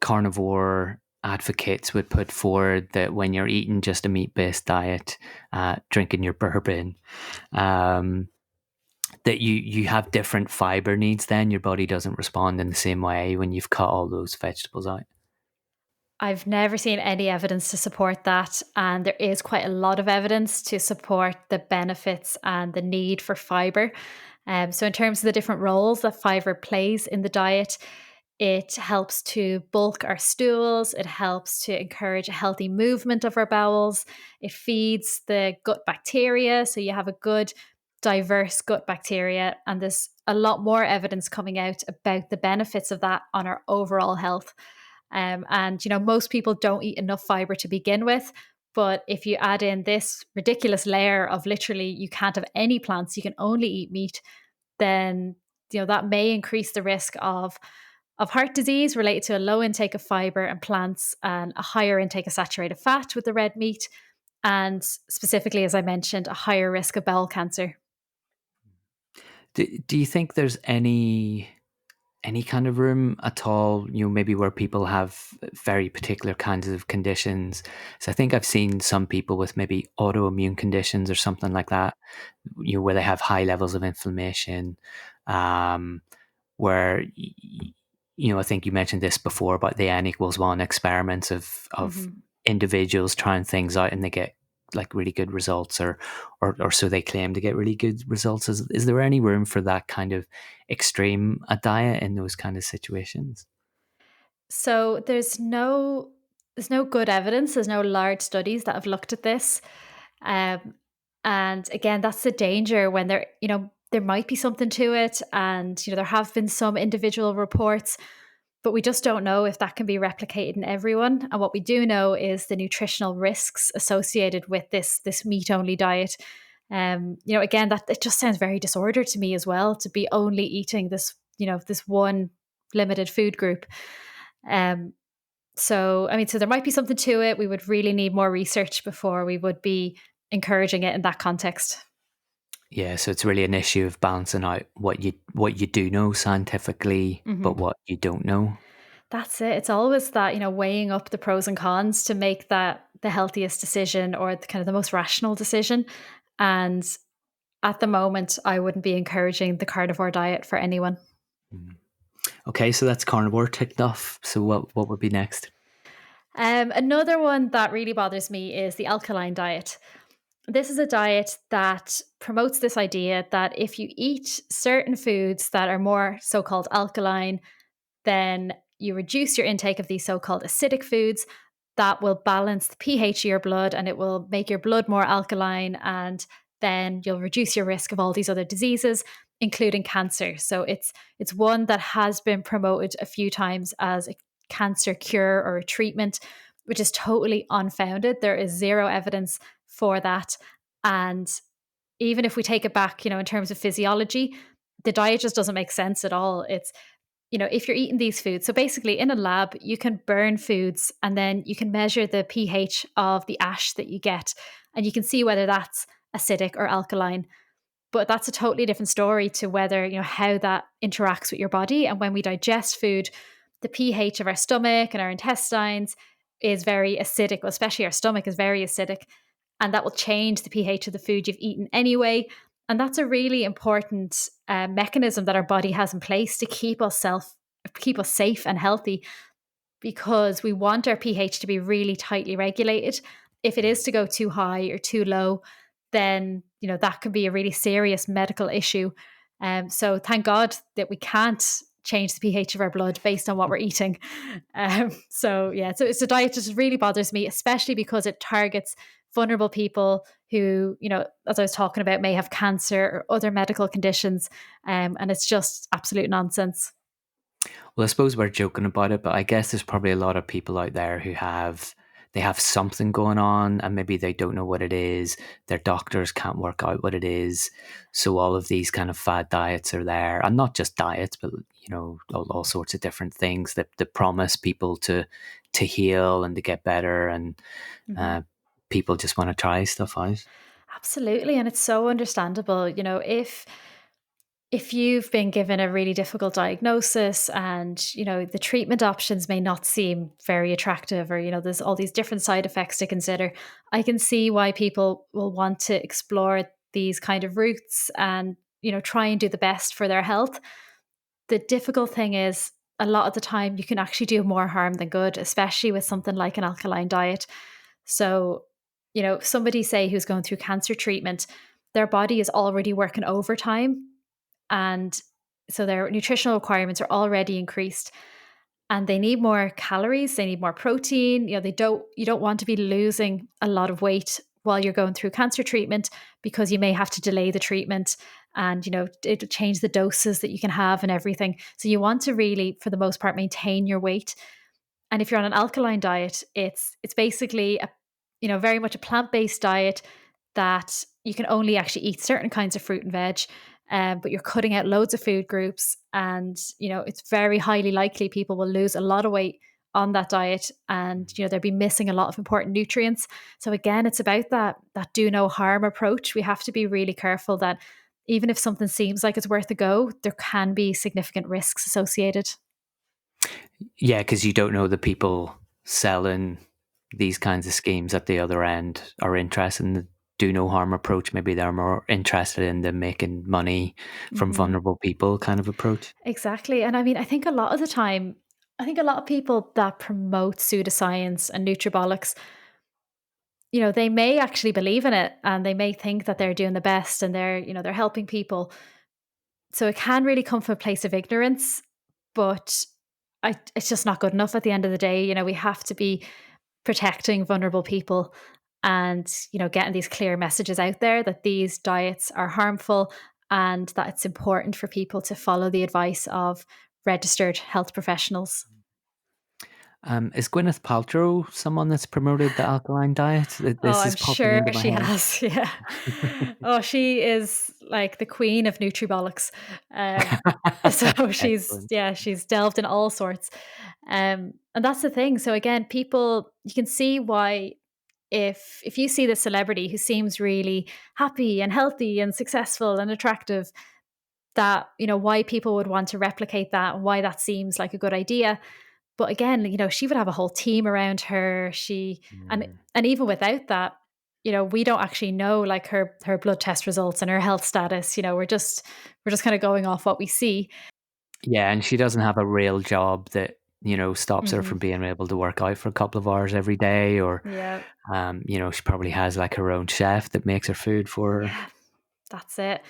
carnivore advocates would put forward, that when you're eating just a meat-based diet, drinking your bourbon, um, that you have different fiber needs, then your body doesn't respond in the same way when you've cut all those vegetables out? I've never seen any evidence to support that, and there is quite a lot of evidence to support the benefits and the need for fiber. So, in terms of the different roles that fiber plays in the diet, it helps to bulk our stools. It helps to encourage a healthy movement of our bowels. It feeds the gut bacteria. So you have a good, diverse gut bacteria. And there's a lot more evidence coming out about the benefits of that on our overall health. And, most people don't eat enough fiber to begin with. But if you add in this ridiculous layer of literally you can't have any plants, you can only eat meat, then that may increase the risk of heart disease related to a low intake of fiber and plants and a higher intake of saturated fat with the red meat, and specifically, as I mentioned, a higher risk of bowel cancer. Do you think there's any kind of room at all, maybe where people have very particular kinds of conditions? So I think I've seen some people with maybe autoimmune conditions or something like that, where they have high levels of inflammation, um, where I think you mentioned this before about the N=1 experiments of Mhm. individuals trying things out and they get like really good results, or so they claim to get really good results. Is there any room for that kind of extreme a diet in those kind of situations? So there's no good evidence. There's no large studies that have looked at this. Um, and again, that's the danger when there might be something to it, and there have been some individual reports, but we just don't know if that can be replicated in everyone. And what we do know is the nutritional risks associated with this meat only diet. Again, that it just sounds very disordered to me as well, to be only eating this one limited food group. Um, so there might be something to it. We would really need more research before we would be encouraging it in that context. Yeah, so it's really an issue of balancing out what you do know scientifically, Mhm. but what you don't know. That's it. It's always that, weighing up the pros and cons to make that the healthiest decision or the kind of the most rational decision. And at the moment, I wouldn't be encouraging the carnivore diet for anyone. Mm. Okay, so that's carnivore ticked off. So what would be next? Another one that really bothers me is the alkaline diet. This is a diet that promotes this idea that if you eat certain foods that are more so called alkaline, then you reduce your intake of these so called acidic foods. That will balance the pH of your blood and it will make your blood more alkaline. And then you'll reduce your risk of all these other diseases, including cancer. So it's one that has been promoted a few times as a cancer cure or a treatment, which is totally unfounded. There is zero evidence for that. And even if we take it back, in terms of physiology, the diet just doesn't make sense at all. If you're eating these foods, so basically in a lab, you can burn foods and then you can measure the pH of the ash that you get and you can see whether that's acidic or alkaline. But that's a totally different story to whether, how that interacts with your body. And when we digest food, the pH of our stomach and our intestines is very acidic, well, especially our stomach is very acidic. And that will change the pH of the food you've eaten anyway. And that's a really important mechanism that our body has in place to keep us safe and healthy, because we want our pH to be really tightly regulated. If it is to go too high or too low, then that could be a really serious medical issue. So thank God that we can't change the pH of our blood based on what we're eating. So yeah, so it's a diet that just really bothers me, especially because it targets vulnerable people who, as I was talking about, may have cancer or other medical conditions, and it's just absolute nonsense. Well, I suppose we're joking about it, but I guess there's probably a lot of people out there who they have something going on and maybe they don't know what it is. Their doctors can't work out what it is. So all of these kind of fad diets are there, and not just diets, but all sorts of different things that promise people to heal and to get better, and Mhm. uh, people just want to try stuff out. Absolutely, and it's so understandable. If you've been given a really difficult diagnosis and the treatment options may not seem very attractive, or there's all these different side effects to consider, I can see why people will want to explore these kind of routes and try and do the best for their health. The difficult thing is a lot of the time you can actually do more harm than good, especially with something like an alkaline diet. So, somebody say who's going through cancer treatment, their body is already working overtime, and so their nutritional requirements are already increased, and they need more calories, they need more protein. You don't want to be losing a lot of weight while you're going through cancer treatment, because you may have to delay the treatment, and it'll change the doses that you can have and everything. So you want to really, for the most part, maintain your weight. And if you're on an alkaline diet, it's basically a very much a plant-based diet that you can only actually eat certain kinds of fruit and veg, but you're cutting out loads of food groups, and it's very highly likely people will lose a lot of weight on that diet, and they'll be missing a lot of important nutrients. So again, it's about that do no harm approach. We have to be really careful that even if something seems like it's worth a go, there can be significant risks associated. Yeah, because you don't know the people selling these kinds of schemes at the other end are interested in the do no harm approach. Maybe they're more interested in the making money from Mhm. vulnerable people kind of approach. Exactly. And I mean, I think a lot of the time, I think a lot of people that promote pseudoscience and nutribollocks, they may actually believe in it, and they may think that they're doing the best, and they're helping people. So it can really come from a place of ignorance, but it's just not good enough at the end of the day. We have to be protecting vulnerable people, and getting these clear messages out there that these diets are harmful, and that it's important for people to follow the advice of registered health professionals. Is Gwyneth Paltrow someone that's promoted the alkaline diet? Oh, This I'm is popping sure into my she head. has. Yeah. Oh, she is like the queen of nutribollocks. Um, so Excellent. she's delved in all sorts. And that's the thing. So again, people, you can see why, if you see this celebrity who seems really happy and healthy and successful and attractive, that why people would want to replicate that, and why that seems like a good idea. But again, she would have a whole team around her. And Mm. and even without that, we don't actually know like her blood test results and her health status. We're just kind of going off what we see. Yeah, and she doesn't have a real job that, stops her Hmm. from being able to work out for a couple of hours every day, or, Yeah, she probably has like her own chef that makes her food for her. yeah, that's it.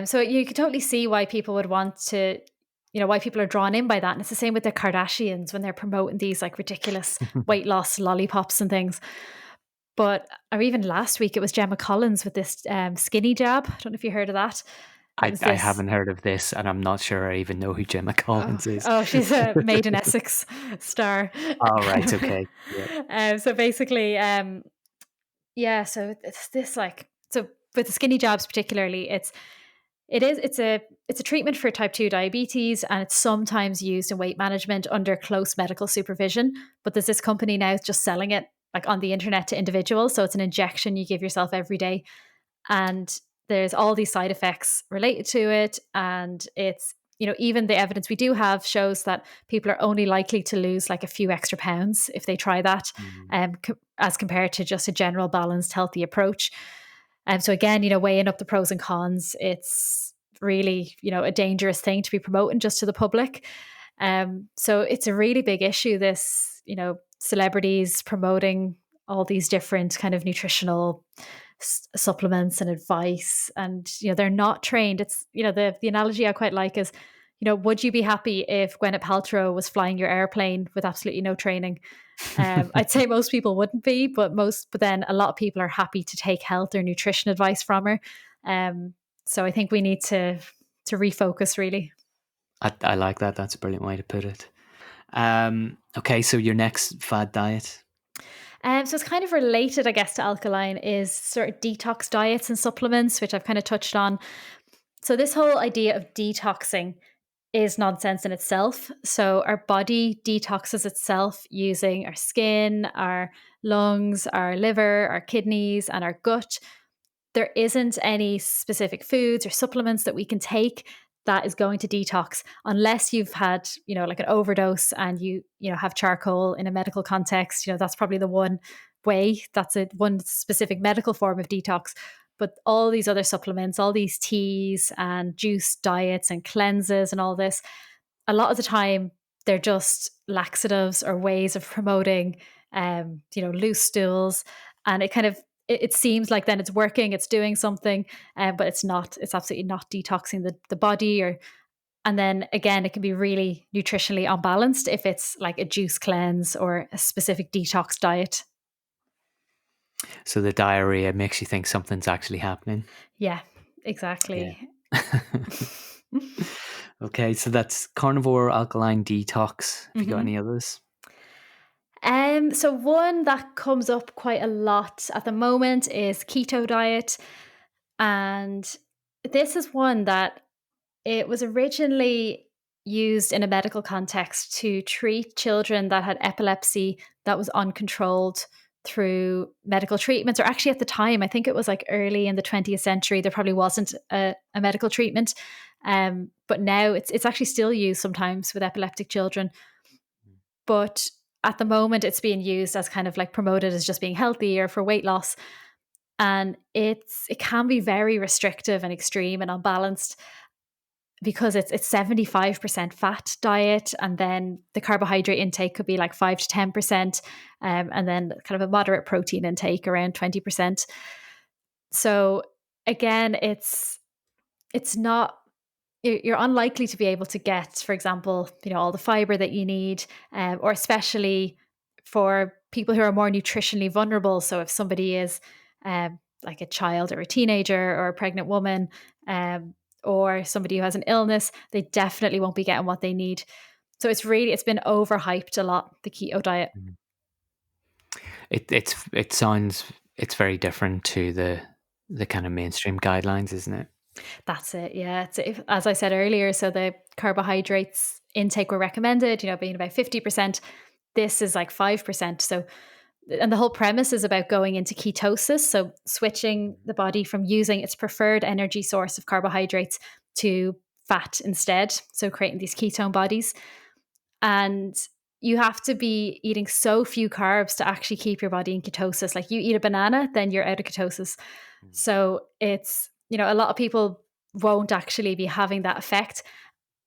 So you could totally see why people would want to, why people are drawn in by that. And it's the same with the Kardashians when they're promoting these like ridiculous weight loss lollipops and things. But or even last week, it was Gemma Collins with this skinny jab. I don't know if you heard of that. It was I this. haven't heard of this, and I'm not sure I even know who Gemma Oh, Collins is. oh, she's a Made in Essex star. All right, okay. Yeah. So basically, yeah. So it's this like so with the skinny jabs particularly, it's a treatment for type 2 diabetes, and it's sometimes used in weight management under close medical supervision. But there's this company now just selling it like on the internet to individuals. So it's an injection you give yourself every day, and there's all these side effects related to it, and it's even the evidence we do have shows that people are only likely to lose like a few extra pounds if they try that, Mm. as compared to just a general balanced healthy approach. So again, weighing up the pros and cons, it's really a dangerous thing to be promoting just to the public. So it's a really big issue, this celebrities promoting all these different kind of nutritional supplements and advice, and they're not trained. It's the analogy I quite like is, would you be happy if Gwyneth Paltrow was flying your airplane with absolutely no training? I'd say most people wouldn't be, but then a lot of people are happy to take health or nutrition advice from her. um, so I think we need to refocus really. I like that. That's a brilliant way to put it. Okay, so your next fad diet. So it's kind of related, I guess, to alkaline, is sort of detox diets and supplements, which I've kind of touched on. So this whole idea of detoxing is nonsense in itself. So our body detoxes itself using our skin, our lungs, our liver, our kidneys, and our gut. There isn't any specific foods or supplements that we can take that is going to detox, unless you've had, like an overdose, and you have charcoal in a medical context. That's probably the one way. That's a one specific medical form of detox. But all these other supplements, all these teas and juice diets and cleanses and all this, a lot of the time they're just laxatives or ways of promoting, loose stools. And it seems like then it's working, it's doing something, but it's not. It's absolutely not detoxing the body. And then again, it can be really nutritionally unbalanced if it's like a juice cleanse or a specific detox diet. So the diarrhea makes you think something's actually happening. Yeah, Yeah. exactly. Okay, so that's carnivore alkaline detox. Have you got Mhm. any others? So one that comes up quite a lot at the moment is keto diet. And this is one that it was originally used in a medical context to treat children that had epilepsy that was uncontrolled through medical treatments. Or actually, at the time, I think it was like early in the 20th century, there probably wasn't a medical treatment. But now it's actually still used sometimes with epileptic children. But at the moment, it's being used as kind of like promoted as just being healthy or for weight loss. And it can be very restrictive and extreme and unbalanced because it's 75% fat diet, and then the carbohydrate intake could be like 5 to 10%, and then kind of a moderate protein intake around 20%. So again, it's not, you're unlikely to be able to get, for example, all the fiber that you need, or especially for people who are more nutritionally vulnerable. So if somebody is like a child or a teenager or a pregnant woman, um, or somebody who has an illness, they definitely won't be getting what they need. So it's been overhyped a lot, the keto diet. Mhm. It sounds it's very different to the kind of mainstream guidelines, isn't it? That's it. Yeah. As I said earlier, so the carbohydrates intake were recommended, being about 50%. This is like 5%. So, and the whole premise is about going into ketosis. So, switching the body from using its preferred energy source of carbohydrates to fat instead. So, creating these ketone bodies. And you have to be eating so few carbs to actually keep your body in ketosis. Like you eat a banana, then you're out of ketosis. Mm. So it's, a lot of people won't actually be having that effect.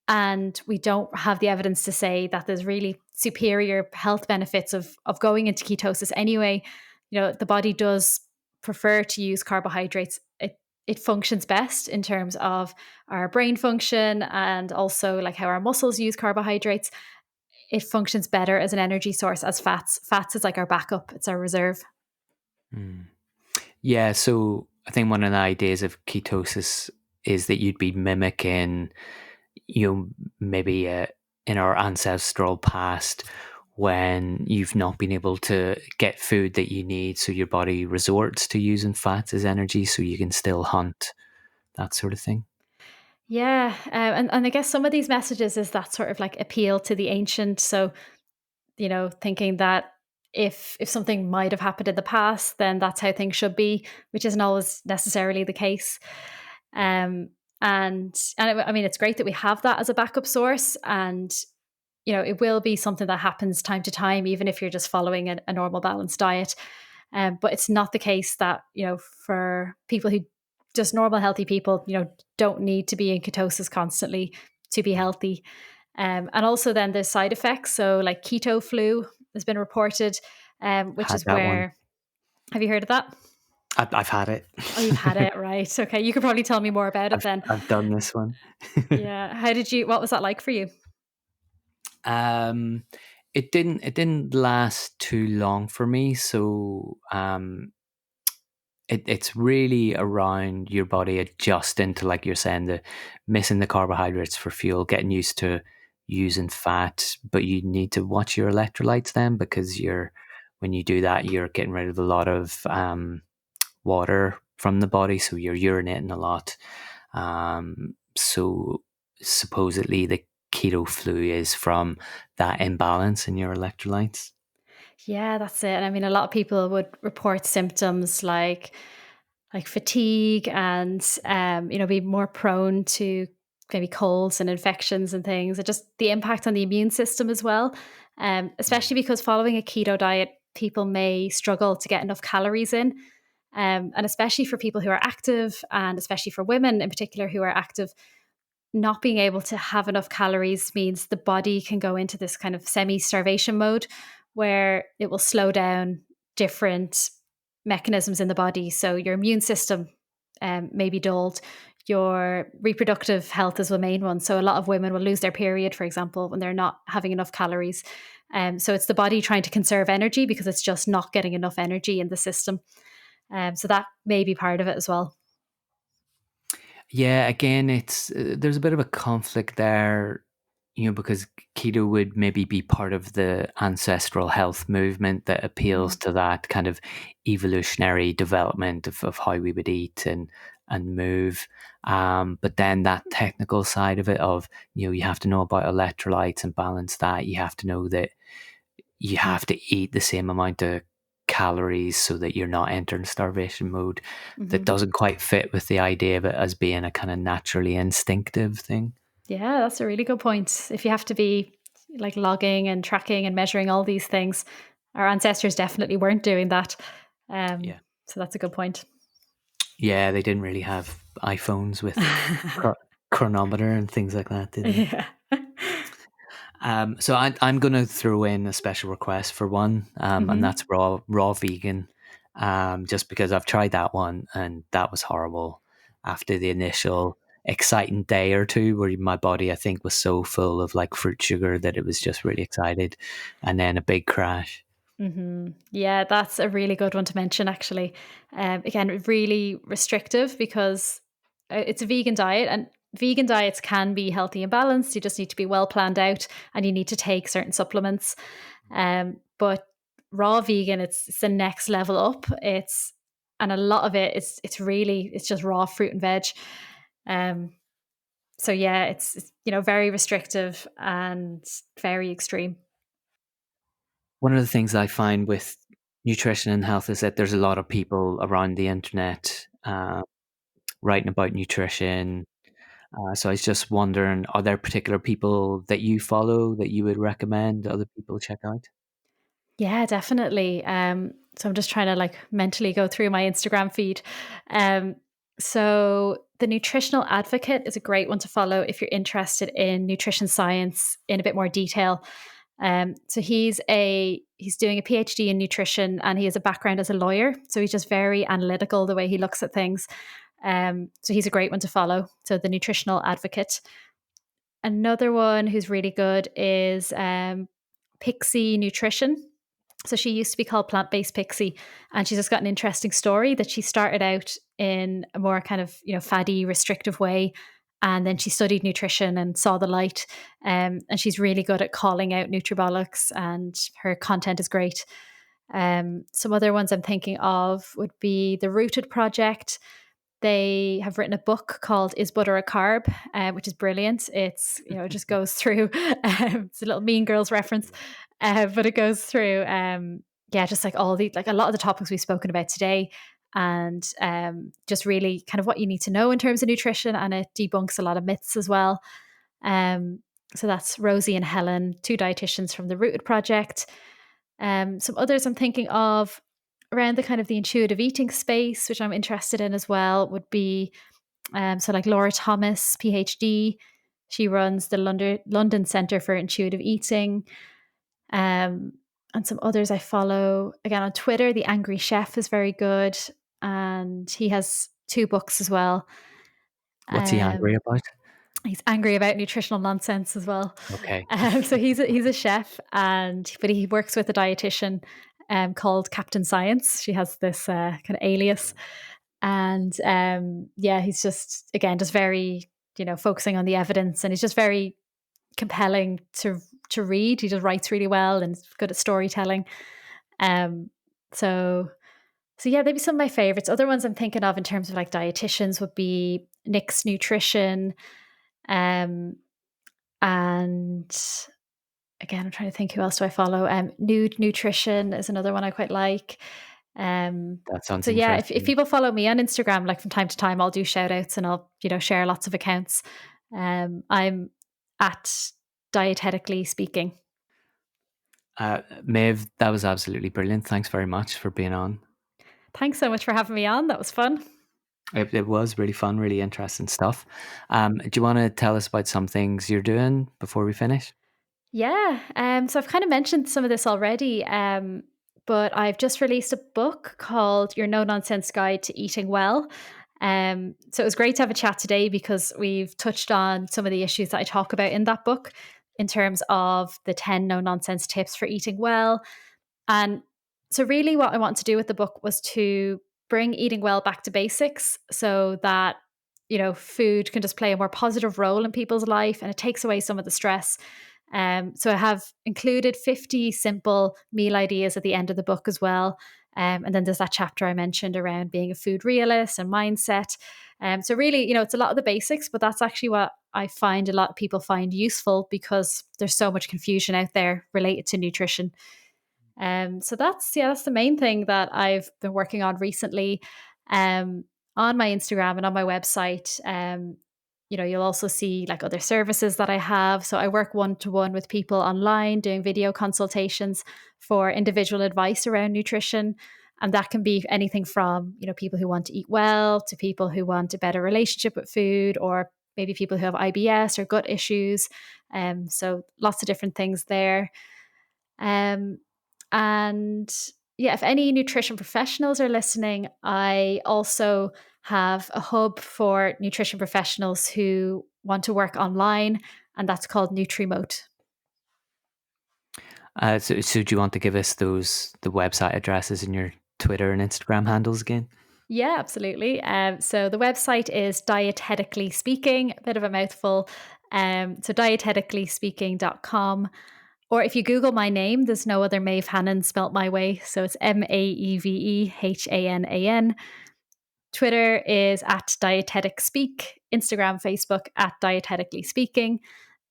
And we don't have the evidence to say that there's really superior health benefits of going into ketosis anyway. The body does prefer to use carbohydrates. It functions best in terms of our brain function and also like how our muscles use carbohydrates. It functions better as an energy source as fats. Fats is like our backup, it's our reserve. Mm. Yeah, so I think one of the ideas of ketosis is that you'd be mimicking, you know, maybe in our ancestral past when you've not been able to get food that you need, so your body resorts to using fats as energy so you can still hunt, that sort of thing. Yeah, and I guess some of these messages is that sort of like appeal to the ancient. So thinking that if something might have happened in the past, then that's how things should be, which isn't always necessarily the case. Um, I mean, it's great that we have that as a backup source, and it will be something that happens time to time, even if you're just following a normal balanced diet. But it's not the case that, for people who just normal healthy people, don't need to be in ketosis constantly to be Mm. healthy. And also then the side effects. So like keto flu has been reported, which Had is that one. where, have you heard of that? I've had it. Oh, you've had it, right. Okay. You could probably tell me more about it I've then. I've done this one. Yeah. What was that like for you? um, it didn't last too long for me. So it's really around your body adjusting to, like you're saying, the missing the carbohydrates for fuel, getting used to using fat, but you need to watch your electrolytes then, because you're when you do that, you're getting rid of a lot of water from the body, so you're urinating a lot. So supposedly the keto flu is from that imbalance in your electrolytes. Yeah, that's it. And I mean, a lot of people would report symptoms like fatigue and be more prone to maybe colds and infections and things. And just the impact on the immune system as well. Especially because following a keto diet, people may struggle to get enough calories in. And especially for people who are active, and especially for women in particular who are active, not being able to have enough calories means the body can go into this kind of semi-starvation mode where it will slow down different mechanisms in the body. So your immune system may be dulled. Your reproductive health is the main one. So a lot of women will lose their period, for example, when they're not having enough calories. So it's the body trying to conserve energy because it's just not getting enough energy in the system. So that may be part of it as well. Yeah, again, it's there's a bit of a conflict there, because keto would maybe be part of the ancestral health movement that appeals Mm. to that kind of evolutionary development of how we would eat and move. But then that technical side of it, of you have to know about electrolytes and balance that. You have to know that you have to eat the same amount of calories so that you're not entering starvation mode. That Hmm. doesn't quite fit with the idea of it as being a kind of naturally instinctive thing. Yeah, that's a really good point. If you have to be like logging and tracking and measuring all these things, our ancestors definitely weren't doing that. Um, Yeah. so that's a good point. Yeah, they didn't really have iPhones with chro- chronometer and things like that, did they? Yeah. So I'm going to throw in a special request for one, and Hmm. that's raw vegan. Just because I've tried that one and that was horrible after the initial exciting day or two, where my body I think was so full of like fruit sugar that it was just really excited, and then a big crash. Hmm. Yeah, that's a really good one to mention, actually. Again, really restrictive because it's a vegan diet, and vegan diets can be healthy and balanced. You just need to be well planned out and you need to take certain supplements. But raw vegan, it's the next level up. And a lot of it is it's just raw fruit and veg. Um, so yeah, it's very restrictive and very extreme. One of the things I find with nutrition and health is that there's a lot of people around the internet writing about nutrition. So I was just wondering, are there particular people that you follow that you would recommend other people check out? Yeah, definitely. So I'm just trying to like mentally go through my Instagram feed. Um, so the Nutritional Advocate is a great one to follow if you're interested in nutrition science in a bit more detail. So he's doing a PhD in nutrition and he has a background as a lawyer. So he's just very analytical the way he looks at things. So he's a great one to follow. So the Nutritional Advocate. Another one who's really good is Pixie Nutrition. So she used to be called Plant Based Pixie, and she's just got an interesting story that she started out in a more kind of faddy, restrictive way, and then she studied nutrition and saw the light. And she's really good at calling out nutribollocks, and her content is great. Some other ones I'm thinking of would be the Rooted Project. They have written a book called "Is Butter a Carb," which is brilliant. It just goes through. It's a little Mean Girls reference, but it goes through. Yeah, just like a lot of the topics we've spoken about today, and just really kind of what you need to know in terms of nutrition, and it debunks a lot of myths as well. Um, so that's Rosie and Helen, two dietitians from the Rooted Project. Some others I'm thinking of around the kind of the intuitive eating space, which I'm interested in as well, would be so like Laura Thomas, PhD. She runs the London Centre for Intuitive Eating. Um, and some others I follow again on Twitter. The Angry Chef is very good, and he has two books as well. What's he angry Um, about? he's angry about nutritional nonsense as well. Okay. So he's a chef, but he works with a dietitian called Captain Science. She has this kind of alias, and yeah, he's just very focusing on the evidence, and he's just very compelling to read. He just writes really well and is good at storytelling. Um, so so yeah, they'd be some of my favorites. Other ones I'm thinking of in terms of like dietitians would be Nick's Nutrition. Um, and again, I'm trying to think who else do I follow. Nude Nutrition is another one I quite like. Um, That sounds so yeah, if interesting. people follow me on Instagram, like from time to time, I'll do shout outs and I'll, share lots of accounts. I'm at Dietetically Speaking. Maeve, that was absolutely brilliant. Thanks very much for being on. Thanks so much for having me on. That was fun. It was really fun, really interesting stuff. Do you want to tell us about some things you're doing before we finish? Yeah, so I've kind of mentioned some of this already, but I've just released a book called Your No Nonsense Guide to Eating Well. So it was great to have a chat today because we've touched on some of the issues that I talk about in that book in terms of the 10 no nonsense tips for eating well. And so, really, what I want to do with the book was to bring eating well back to basics so that, food can just play a more positive role in people's life and it takes away some of the stress. So I have included 50 simple meal ideas at the end of the book as well. And then there's that chapter I mentioned around being a food realist and mindset. So really, it's a lot of the basics, but that's actually what I find a lot of people find useful because there's so much confusion out there related to nutrition. So that's the main thing that I've been working on recently. Um, on my Instagram and on my website. You'll also see like other services that I have. So I work one to one with people online doing video consultations for individual advice around nutrition. And that can be anything from, people who want to eat well to people who want a better relationship with food or maybe people who have IBS or gut issues. So lots of different things there. Um, and yeah, if any nutrition professionals are listening, I also have a hub for nutrition professionals who want to work online, and that's called NutriMote. So do you want to give us the website addresses and your Twitter and Instagram handles again? Yeah, absolutely. So the website is Dietetically Speaking, a bit of a mouthful. So dieteticallyspeaking.com. Or if you Google my name, there's no other Maeve Hanan spelt my way. So it's MaeveHanan. Twitter is at Dietetics Speak, Instagram, Facebook at Dietetically Speaking.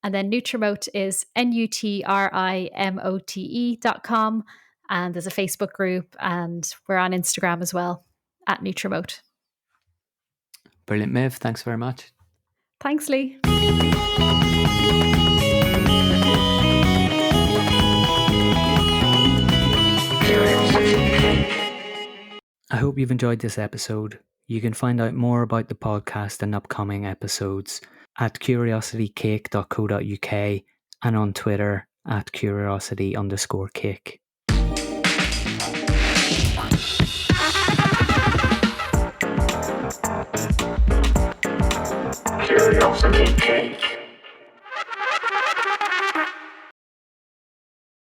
And then Nutrimote is nutrimote.com. And there's a Facebook group and we're on Instagram as well at Nutrimote. Brilliant, Maeve. Thanks very much. Thanks, Lee. I hope you've enjoyed this episode. You can find out more about the podcast and upcoming episodes at curiositycake.co.uk and on Twitter at curiosity_cake. Curiosity Cake.